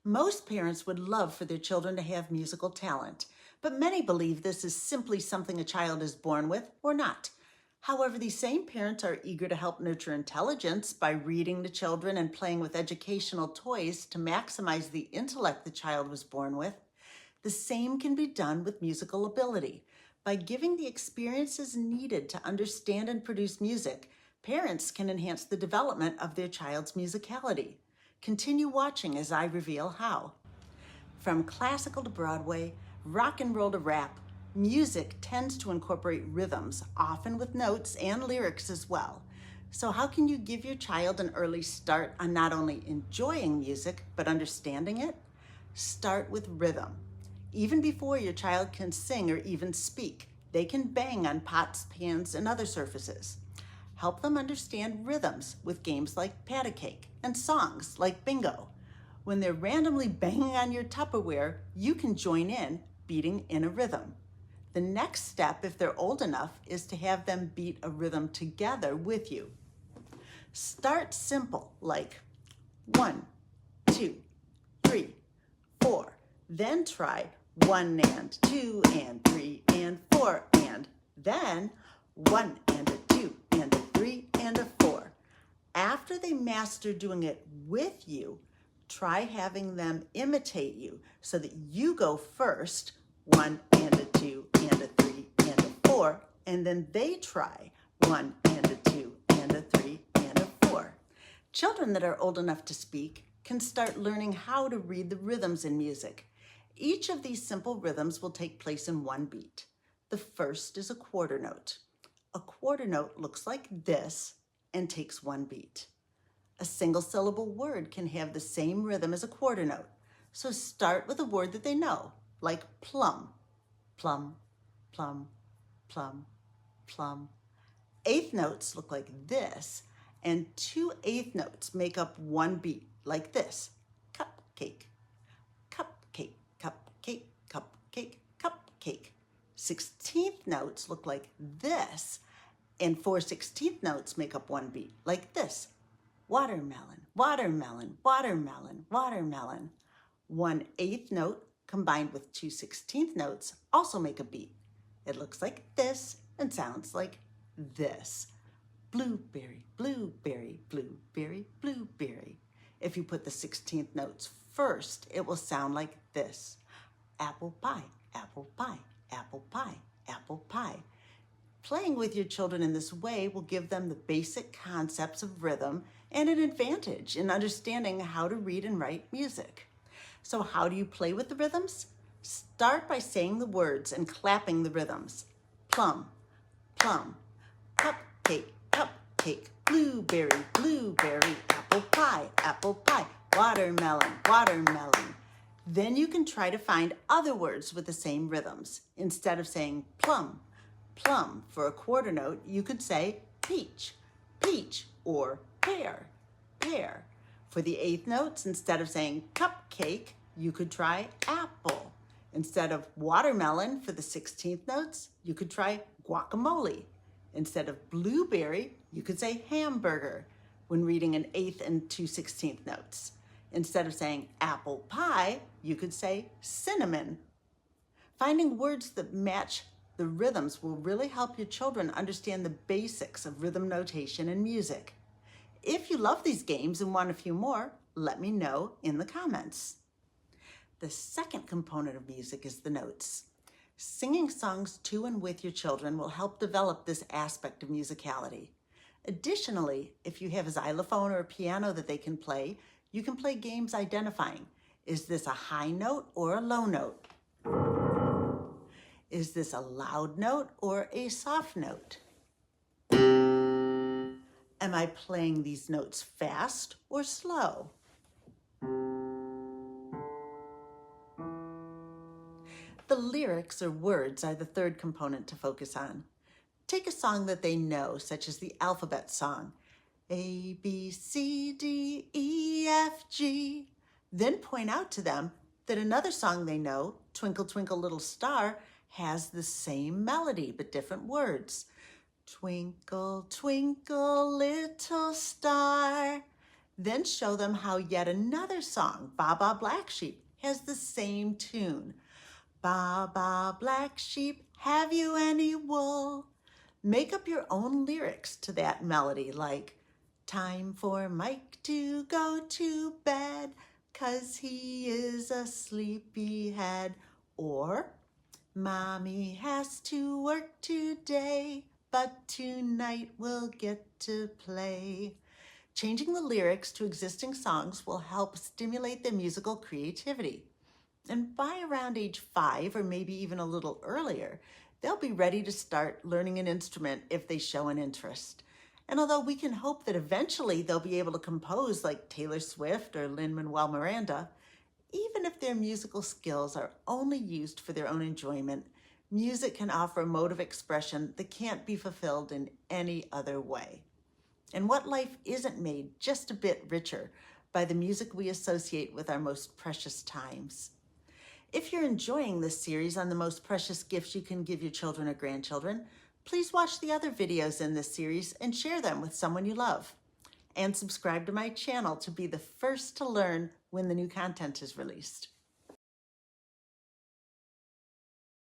Most parents would love for their children to have musical talent, but many believe this is simply something a child is born with or not. However, these same parents are eager to help nurture intelligence by reading to children and playing with educational toys to maximize the intellect the child was born with. The same can be done with musical ability. By giving the experiences needed to understand and produce music, parents can enhance the development of their child's musicality. Continue watching as I reveal how. From classical to Broadway, rock and roll to rap, music tends to incorporate rhythms, often with notes and lyrics as well. So how can you give your child an early start on not only enjoying music, but understanding it? Start with rhythm. Even before your child can sing or even speak, they can bang on pots, pans, and other surfaces. Help them understand rhythms with games like Pat-a-Cake and songs like Bingo. When they're randomly banging on your Tupperware, you can join in, beating in a rhythm. The next step, if they're old enough, is to have them beat a rhythm together with you. Start simple, like 1, 2, 3, 4. Then try 1 and 2 and 3 and 4 and then 1 and a 2 and a 3 and a 4. After they master doing it with you, try having them imitate you so that you go first, 1 and a 2 and a 3 and a 4, and then they try 1 and a 2 and a 3 and a 4. Children that are old enough to speak can start learning how to read the rhythms in music. Each of these simple rhythms will take place in one beat. The first is a quarter note. A quarter note looks like this and takes one beat. A single syllable word can have the same rhythm as a quarter note. So start with a word that they know, like plum, plum, plum, plum, plum. Eighth notes look like this, and 2 eighth notes make up one beat, like this: cupcake, cupcake, cupcake, cupcake, cupcake. 16th notes look like this, and 4 16th notes make up one beat, like this: watermelon, watermelon, watermelon, watermelon. 1 eighth note combined with 2 16th notes also make a beat. It looks like this and sounds like this: blueberry, blueberry, blueberry, blueberry. If you put the 16th notes first, it will sound like this: apple pie, apple pie, apple pie, apple pie. Playing with your children in this way will give them the basic concepts of rhythm and an advantage in understanding how to read and write music. So how do you play with the rhythms? Start by saying the words and clapping the rhythms: plum, plum, cupcake, cupcake, blueberry, blueberry, apple pie, apple pie, watermelon, watermelon. Then you can try to find other words with the same rhythms. Instead of saying plum, plum for a quarter note, you could say peach, peach, or pear, pear. For the eighth notes, instead of saying cupcake, you could try apple. Instead of watermelon for the 16th notes, you could try guacamole. Instead of blueberry, you could say hamburger when reading an 8th and 2 16th notes. Instead of saying apple pie, you could say cinnamon. Finding words that match the rhythms will really help your children understand the basics of rhythm notation and music. If you love these games and want a few more, let me know in the comments. The second component of music is the notes. Singing songs to and with your children will help develop this aspect of musicality. Additionally, if you have a xylophone or a piano that they can play, you can play games identifying: is this a high note or a low note? Is this a loud note or a soft note? Am I playing these notes fast or slow? The lyrics or words are the third component to focus on. Take a song that they know, such as the alphabet song, A, B, C, D, E, F, G. Then point out to them that another song they know, Twinkle, Twinkle, Little Star, has the same melody but different words. Twinkle, twinkle, little star. Then show them how yet another song, Ba Ba Black Sheep, has the same tune. Ba ba black sheep, have you any wool? Make up your own lyrics to that melody, like time for Mike to go to bed, 'cause he is a sleepyhead. Or Mommy has to work today, but tonight we'll get to play. Changing the lyrics to existing songs will help stimulate their musical creativity. And by around age 5, or maybe even a little earlier, they'll be ready to start learning an instrument if they show an interest. And although we can hope that eventually they'll be able to compose like Taylor Swift or Lin-Manuel Miranda, even if their musical skills are only used for their own enjoyment, music can offer a mode of expression that can't be fulfilled in any other way. And what life isn't made just a bit richer by the music we associate with our most precious times. If you're enjoying this series on the most precious gifts you can give your children or grandchildren, please watch the other videos in this series and share them with someone you love. And subscribe to my channel to be the first to learn when the new content is released.